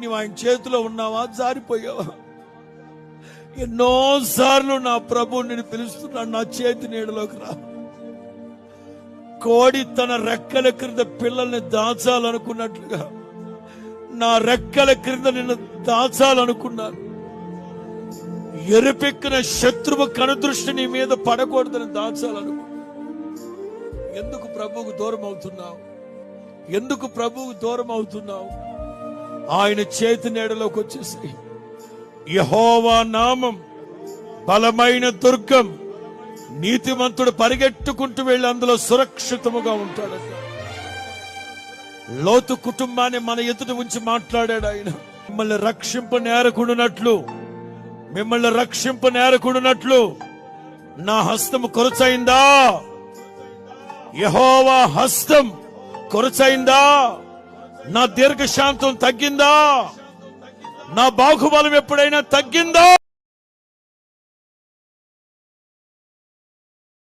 నీవు ఆయన చేతిలో ఉన్నావా, జారిపోయావా? ఎన్నోసార్లు నా ప్రభు నేను పిలుస్తున్నాడు, నా చేతి నీడలోకి రా. కోడి తన రెక్కల క్రింద పిల్లల్ని దాచాలనుకున్నట్లుగా నా రెక్కల క్రింద నిన్ను దాచాలనుకున్నాను. ఎరుపెక్కిన శత్రువు కనుదృష్టి నీ మీద పడకూడదని దాచాలనుకున్నాను. ఎందుకు ప్రభువుకు దూరం అవుతున్నావు? ఎందుకు ప్రభువుకు దూరం అవుతున్నావు? ఆయన చేతి నీడలోకి వచ్చేసి యెహోవా నామం బలమైన దుర్గం, నీతిమంతుడు పరిగెట్టుకుంటూ వెళ్ళి అందులో సురక్షితముగా ఉంటాడట. లోతు కుటుంబాన్ని మన ఎదుట ఉంచి మాట్లాడాడు ఆయన. మిమ్మల్ని రక్షింప నేరకుడునట్లు నా హస్తము కొరచైందా? యెహోవా హస్తం కొరచైందా? నా దీర్ఘశాంతం తగ్గిందా? నా బాహుబలం ఎప్పుడైనా తగ్గిందా?